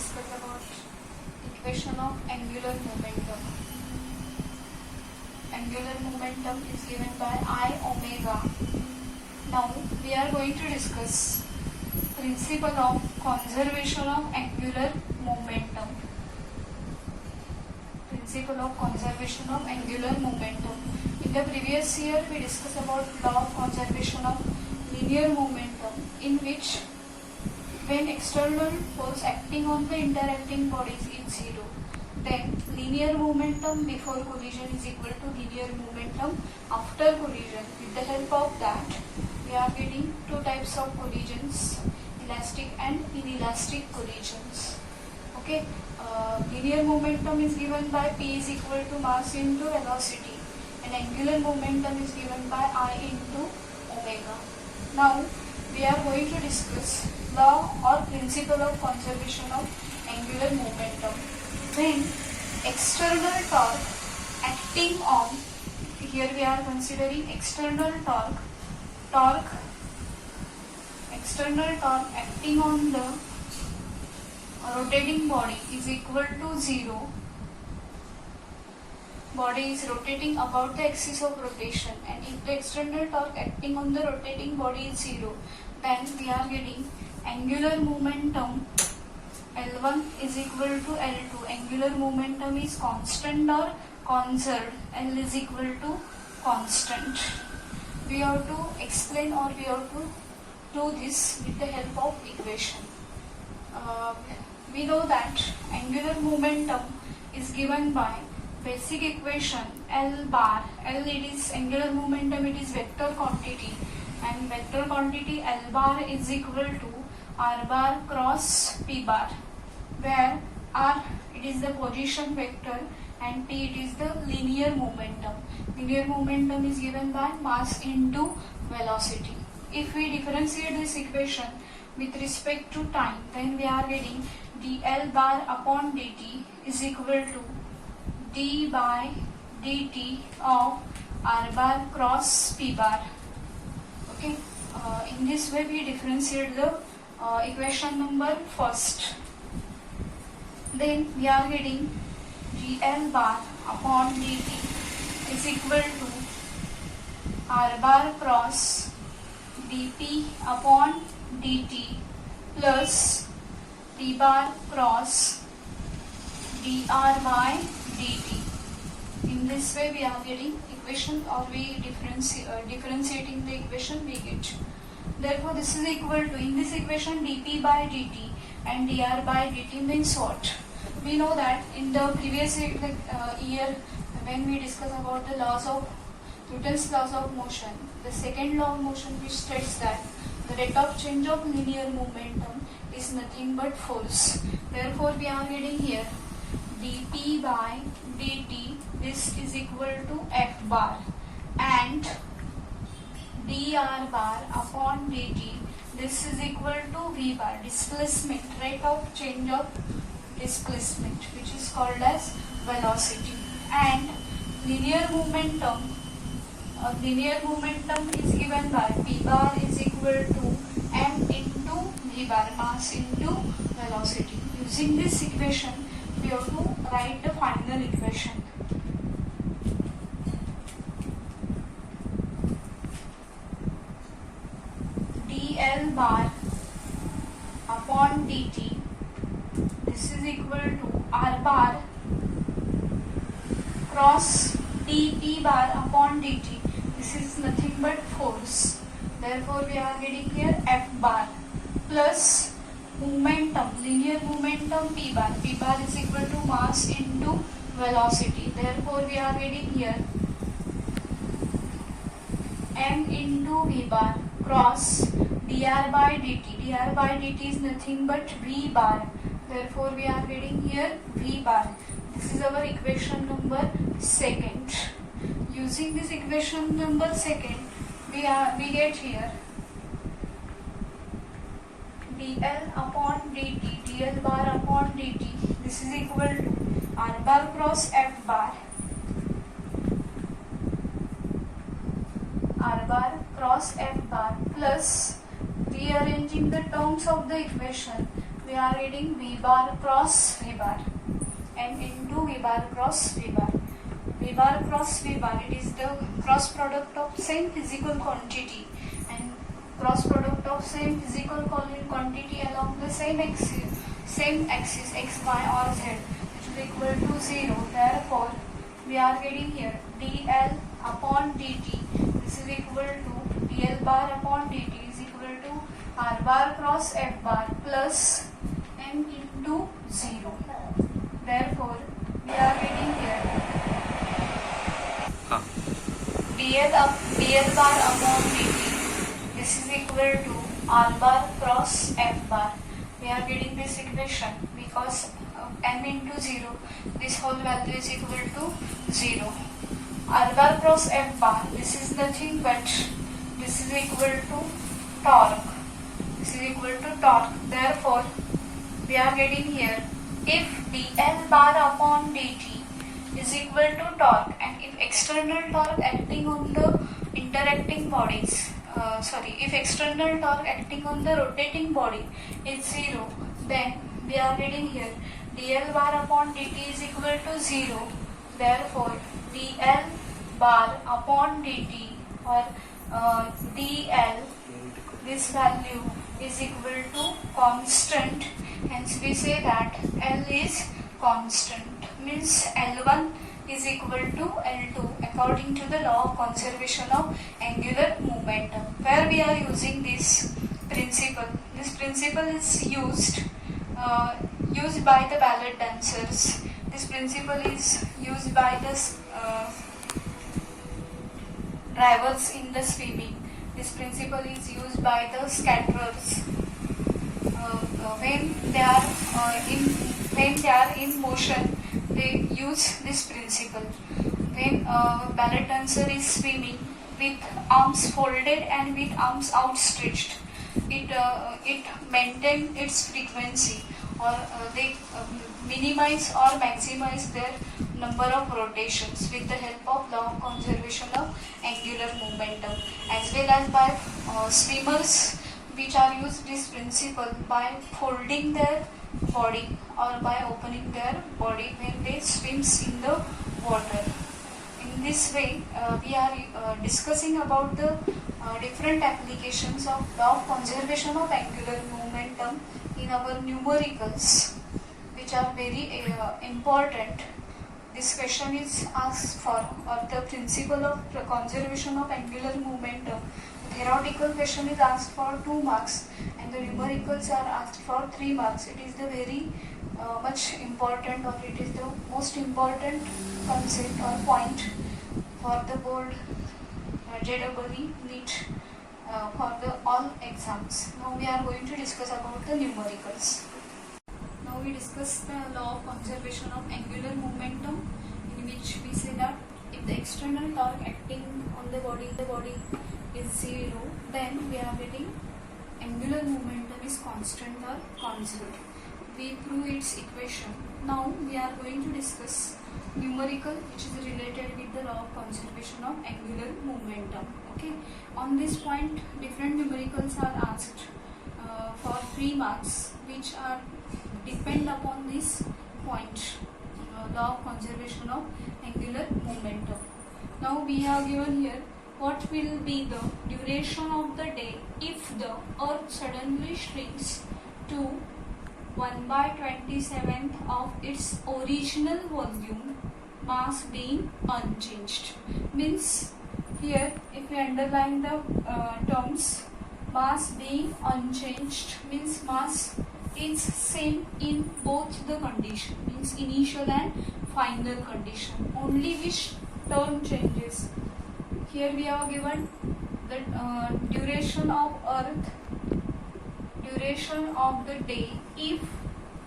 discuss about equation of angular momentum. Angular momentum is given by I omega. Now we are going to discuss principle of conservation of angular momentum. Principle of conservation of angular momentum. In the previous year we discussed about law of conservation of linear momentum, in which when external force acting on the interacting bodies is zero, then linear momentum before collision is equal to linear momentum after collision. With the help of that, we are getting two types of collisions, elastic and inelastic collisions. Okay, linear momentum is given by P is equal to mass into velocity, and angular momentum is given by I into omega. Now we are going to discuss law or principle of conservation of angular momentum. When external torque acting on, here we are considering external external torque acting on the rotating body is equal to 0. Body is rotating about the axis of rotation, and if the external torque acting on the rotating body is 0, then we are getting angular momentum L1 is equal to L2. Angular momentum is constant or conserved. L is equal to constant. We have to explain, or we have to do this with the help of equation. We know that angular momentum is given by basic equation L bar. L, it is angular momentum, it is vector quantity, and vector quantity L bar is equal to R bar cross P bar, where R it is the position vector and P it is the linear momentum. Linear momentum is given by mass into velocity. If we differentiate this equation with respect to time, then we are getting dl bar upon dt is equal to d by dt of R bar cross P bar. Okay, in this way we differentiate the equation number first. Then we are getting dl bar upon dt is equal to R bar cross dp upon dt plus P bar cross dr by dt. In this way we are getting equation, or we differentiating the equation we get. Therefore this is equal to, in this equation, dp by dt and dr by dt means what? We know that in the previous year when we discuss about the laws of Newton's laws of motion, the second law of motion which states that the rate of change of linear momentum is nothing but force. Therefore we are getting here dp by dt, this is equal to f bar, and dr bar upon dt, this is equal to v bar, displacement, rate of change of displacement, which is called as velocity. And linear momentum is given by P bar is equal to m into v bar, mass into velocity. Using this equation we have to write the final equation. dl bar upon dt, this is equal to R bar cross dp bar upon dt, this is nothing but force. Therefore we are getting here f bar plus momentum, linear momentum P bar. P bar is equal to mass into velocity. Therefore we are getting here m into v bar cross dr by dt. dr by dt is nothing but v bar. Therefore we are getting here v bar. This is our equation number second. Using this equation number second, we get here dl upon dt, dl bar upon dt, this is equal to R bar cross f bar, R bar cross f bar plus, rearranging the terms of the equation, we are getting V bar cross V bar, and into V bar cross V bar. V bar cross V bar, it is the cross product of same physical quantity and cross product of same physical quantity along the same axis x, y or z, which is equal to 0. Therefore, we are getting here dl upon dt, this is equal to dl bar upon dt is equal to r bar cross f bar plus m into 0. Therefore, we are getting here dl bar upon dt, this is equal to r bar cross f bar. We are getting this equation because m into 0, this whole value is equal to 0. R bar cross f bar, this is nothing but this is equal to torque. This is equal to torque. Therefore, we are getting here if dl bar upon dt is equal to torque, and if external torque acting on the interacting bodies, if external torque acting on the rotating body is 0, then we are getting here dl bar upon dt is equal to 0. Therefore, dl bar upon dt or dl, this value is equal to constant. Hence, we say that L is constant. Means L1 is equal to L2 according to the law of conservation of angular momentum. Where we are using this principle. This principle is used by the ballet dancers. This principle is used by the drivers in the swimming. This principle is used by the scatterers when they are in motion. They use this principle. When ballet dancer is swimming with arms folded and with arms outstretched, it maintains its frequency, or they minimize or maximize their number of rotations with the help of law of conservation of angular momentum, as well as by swimmers which are used this principle by folding their body or by opening their body when they swims in the water. In this way, we are discussing about the different applications of law of conservation of angular momentum in our numericals, which are very important. This question is asked for, or the principle of conservation of angular momentum. The theoretical question is asked for 2 marks and the numericals are asked for 3 marks. It is the very much important, or it is the most important concept or point for the board JEE NEET for the all exams. Now we are going to discuss about the numericals. Now we discuss the law of conservation of angular momentum, in which we say that if the external torque acting on the body is 0, then we are getting angular momentum is constant or conserved. We prove its equation. Now we are going to discuss numerical, which is related with the law of conservation of angular momentum. Okay. On this point, different numericals are asked for 3 marks, which are depend upon this point, law of conservation of angular momentum. Now we have given here what will be the duration of the day if the earth suddenly shrinks to 1/27th of its original volume, mass being unchanged. Means here, if we underline the terms, mass being unchanged means mass is same in both the condition, means initial and final condition. Only which term changes. Here we have given the duration of earth, duration of the day if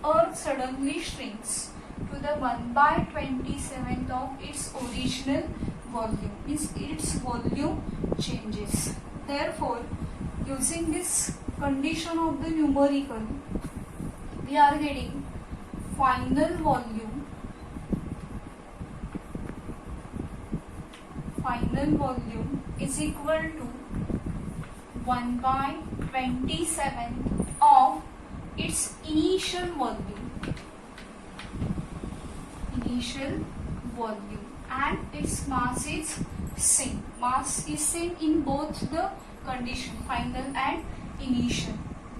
earth suddenly shrinks to the 1/27th of its original volume, means its volume changes. Therefore, using this condition of the numerical, we are getting final volume is equal to 1/27th of its initial volume, and its mass is same. Mass is same in both the condition, final and initial.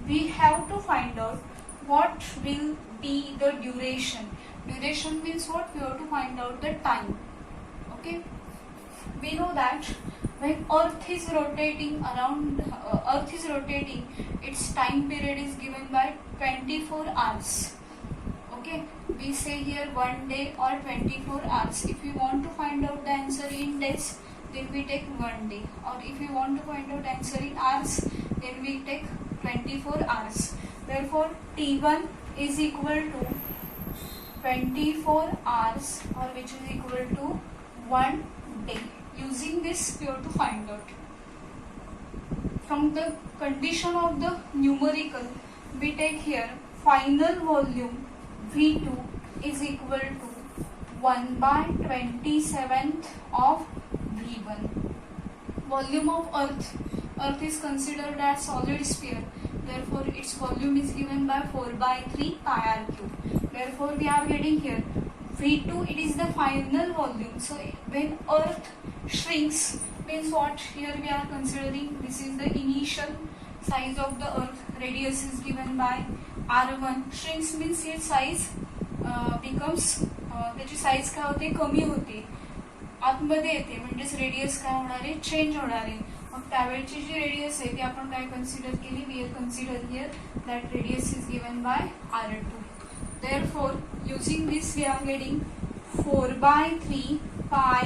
We have to find out what will be the duration. Duration means what? We have to find out the time. Okay. We know that when Earth is rotating around, its time period is given by 24 hours. Okay, we say here 1 day or 24 hours. If we want to find out the answer in days, then we take 1 day, or if we want to find out the answer in hours, then we take 24 hours. Therefore, T1 is equal to 24 hours, or which is equal to 1 day. Using this, we have to find out. From the condition of the numerical, we take here final volume V2 is equal to 1 by 27th of V1. Volume of Earth. Earth is considered as solid sphere. Therefore, its volume is given by 4 by 3 pi r cube. Therefore, we are getting here V2, it is the final volume. So, when Earth shrinks, means what? Here we are considering this is the initial size of the Earth. Radius is given by R1. Shrinks means its size becomes, त्याची size काय होते? कमी होते, आतमध्ये येते, म्हणजेच radius काय होणार आहे? चेंज होणार आहे. मग त्यावेळची जी रेडियस आहे ती आपण काय कन्सिडर केली? We are consider here that radius is given by R2. Therefore, using this we are getting 4 by 3 pi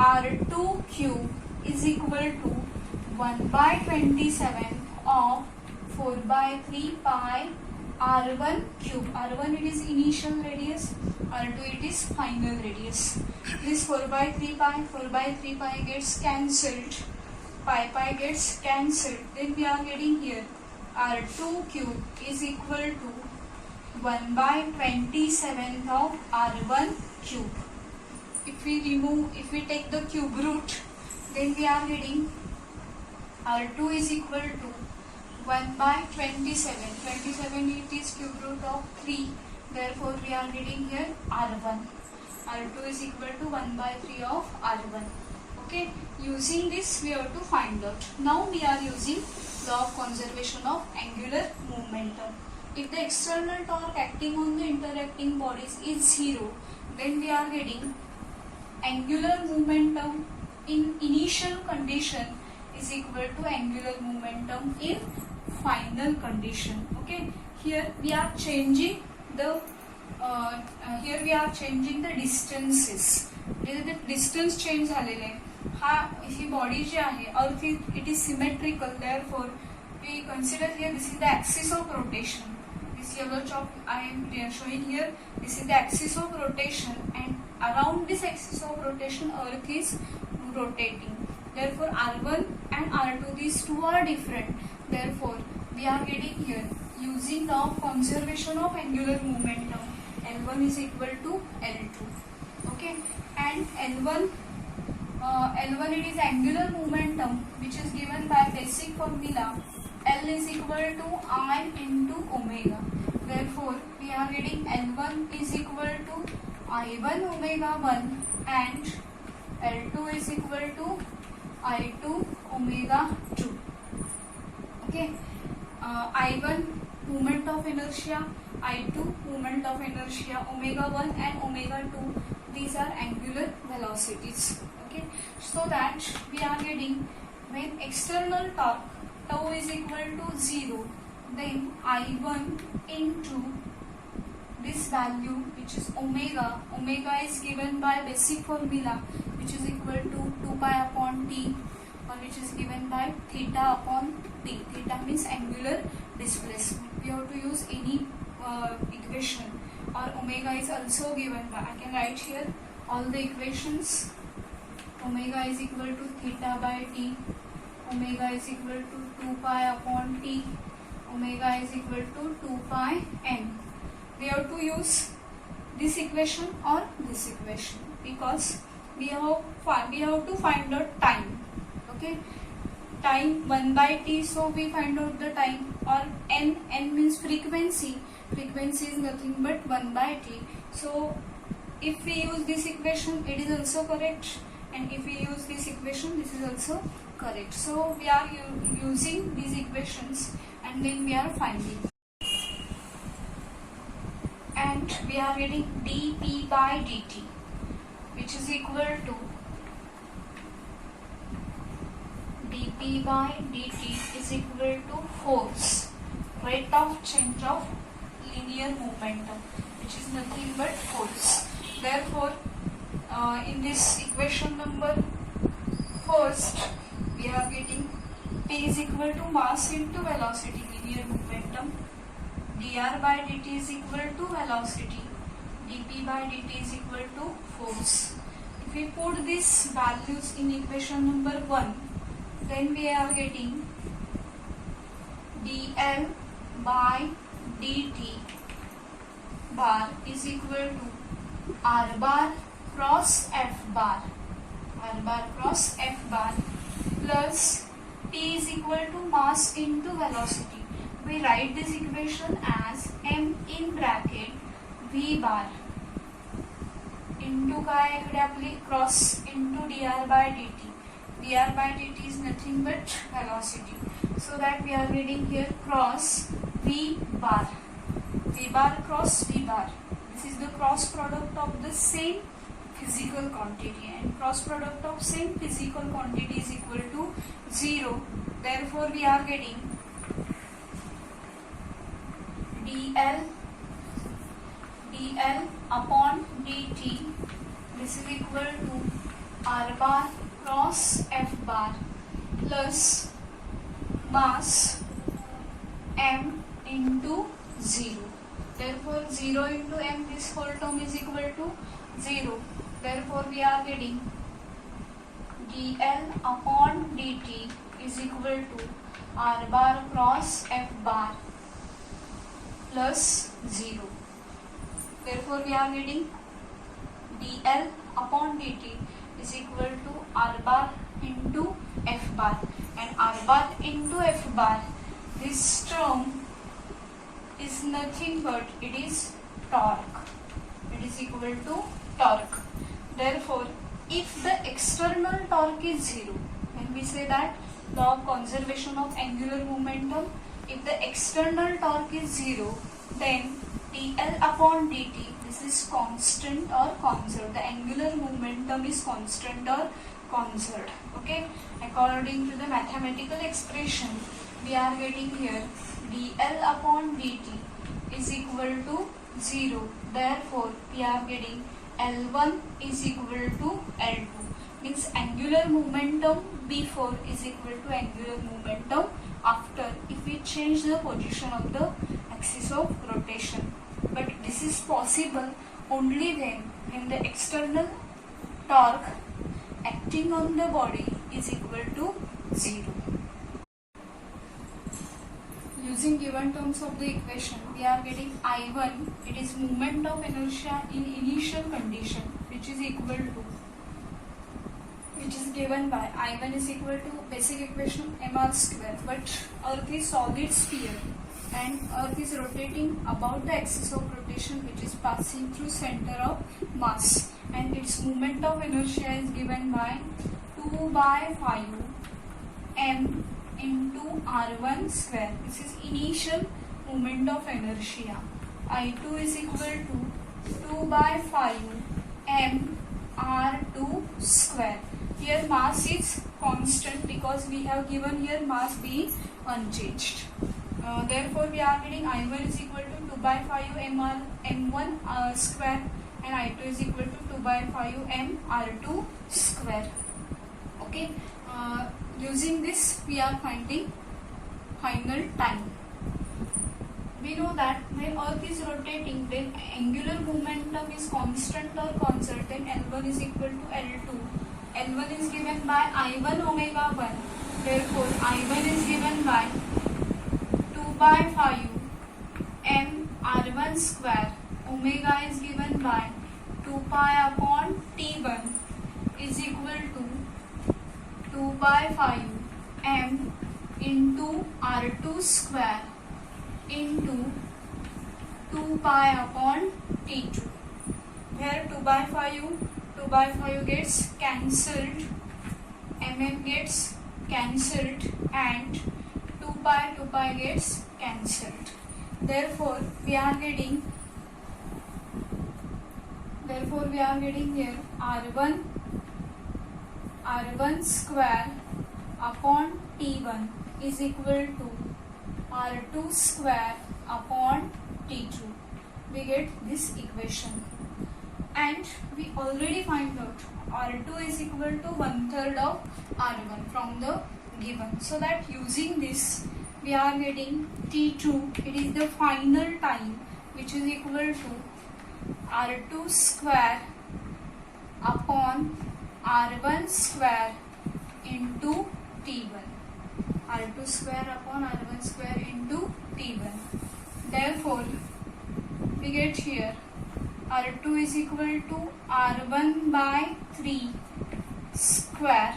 R2 cube is equal to 1 by 27 of 4 by 3 pi R1 cube. R1 it is initial radius, R2 it is final radius. This 4 by 3 pi gets cancelled, pi gets cancelled. Then we are getting here R2 cube is equal to 1 by 27th of R1 cube. If we take the cube root, then we are getting R2 is equal to 1 by 27. 27 it is cube root of 3. Therefore, we are getting here R1. R2 is equal to 1 by 3 of R1. Okay. Using this, we have to find out. Now we are using law of conservation of angular momentum. If the external torque acting on the interacting bodies is 0, then we are getting angular momentum in initial condition is equal to angular momentum in final condition. Okay, here we are changing the distances. The distance change झालेले आहे. ही body जी आहे, Earth it is symmetrical. Therefore, we consider here this is the axis of rotation. This yellow chalk I am showing here. This is the axis of rotation, and around this axis of rotation, Earth is rotating. Therefore, R1 and R2, these two are different. Therefore, we are getting here using law of conservation of angular momentum. L1 is equal to L2. Okay, and L1 it is angular momentum, which is given by basic formula. L is equal to I into omega. Therefore, we are getting L1 is equal to I1 omega 1 and L2 is equal to I2 omega 2. Okay, I1 moment of inertia, I2 moment of inertia, omega 1 and omega 2, these are angular velocities. Okay, so that we are getting when external torque tau is equal to 0, then I1 into this value which is omega is given by basic formula which is equal to 2 pi upon t, or which is given by theta upon t. Theta means angular displacement. We have to use any equation, or omega is also given by, I can write here all the equations. Omega is equal to theta by t, omega is equal to 2 pi upon t, omega is equal to 2 pi n. We have to use this equation or this equation because we have to find out time. Okay, time 1 by t, so we find out the time, or n means frequency is nothing but 1 by t. So if we use this equation, it is also correct, and if we use this equation, this is also correct. So we are using these equations and then we are finding, and we are getting dp by dt, which is equal to dp by dt is equal to force, rate of change of linear momentum, which is nothing but force. Therefore, in this equation number first, we are getting P is equal to mass into velocity, linear momentum. dr by dt is equal to velocity. dp by dt is equal to force. If we put these values in equation number 1, then we are getting dl by dt bar is equal to r bar cross f bar, plus P is equal to mass into velocity. We write this equation as m in bracket v bar into काय इकडे आपली cross into dr by dt. dr by dt is nothing but velocity, so that we are getting here cross v bar cross v bar. This is the cross product of the same physical quantity, and cross product of same physical quantity is equal to 0. Therefore, we are getting dl upon dt, this is equal to r bar cross f bar plus mass m into 0. Therefore, 0 into m, this whole term is equal to 0. Therefore, we are getting dl upon dt is equal to r bar cross f bar plus 0. Therefore, we are getting dl upon dt is equal to r bar into f bar, and r bar into f bar, this term is nothing but it is torque. It is equal to torque. Therefore, if the external torque is 0, when we say that law of conservation of angular momentum, if the external torque is 0, then dl upon dt, this is constant or conserved. The angular momentum is constant or conserved. Okay, according to the mathematical expression, we are getting here dl upon dt is equal to 0. Therefore, we are getting L1 is equal to L2. Means angular momentum before is equal to angular momentum after, if we change the position of the axis of rotation. But this is possible only when the external torque acting on the body is equal to 0. Using given terms of the equation, we are getting I1, it is moment of inertia in initial condition, which is equal to, which is given by I1 is equal to basic equation mr square. But Earth is solid sphere and Earth is rotating about the axis of rotation, which is passing through center of mass, and its moment of inertia is given by 2 by 5 m into r1 square. This is initial moment of inertia. I2 is equal to 2 by 5 m r2 square. Here mass is constant because we have given here mass being unchanged. Therefore, we are getting I1 is equal to 2 by 5 m1 square, and I2 is equal to 2 by 5 m r2 square. Okay. Using this, we are finding final time. We know that when Earth is rotating, then angular momentum is constant or conserved, then L1 is equal to L2. L1 is given by I1 omega 1. Therefore, I1 is given by 2 by 5 m r1 square. Omega is given by 2 pi upon T1 is equal to 2 by 5 m into r2 square into 2 pi upon t2. Here 2 by 5 gets cancelled, gets cancelled, and 2 pi gets cancelled. Therefore we are getting here r1 square upon t1 is equal to r2 square upon t2. We get this equation, and we already find out r2 is equal to 1/3 of r1 from the given. So that using this we are getting t2, it is the final time, which is equal to r2 square upon r1 square into t1. r2 square upon r1 square into t1. Therefore we get here r2 is equal to r1 by 3 square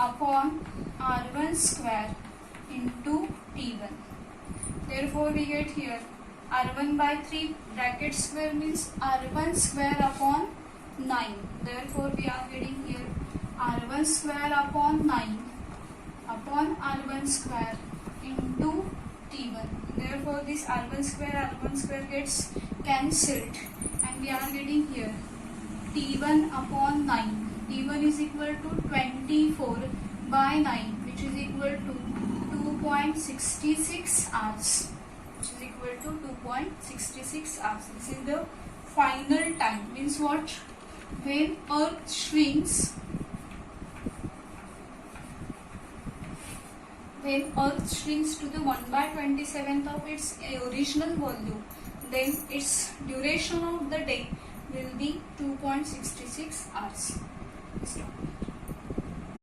upon r1 square into t1. Therefore we get here r1 by 3 bracket square means r1 square upon 9. Therefore we are getting here r1 square upon 9 upon r1 square into t1. Therefore this r1 square gets cancelled, and we are getting here t1 upon 9. t1 is equal to 24 by 9, which is equal to 2.66 hours. This is the final time. Means what? When Earth shrinks to the 1/27th of its original volume, then its duration of the day will be 2.66 hours. Stop.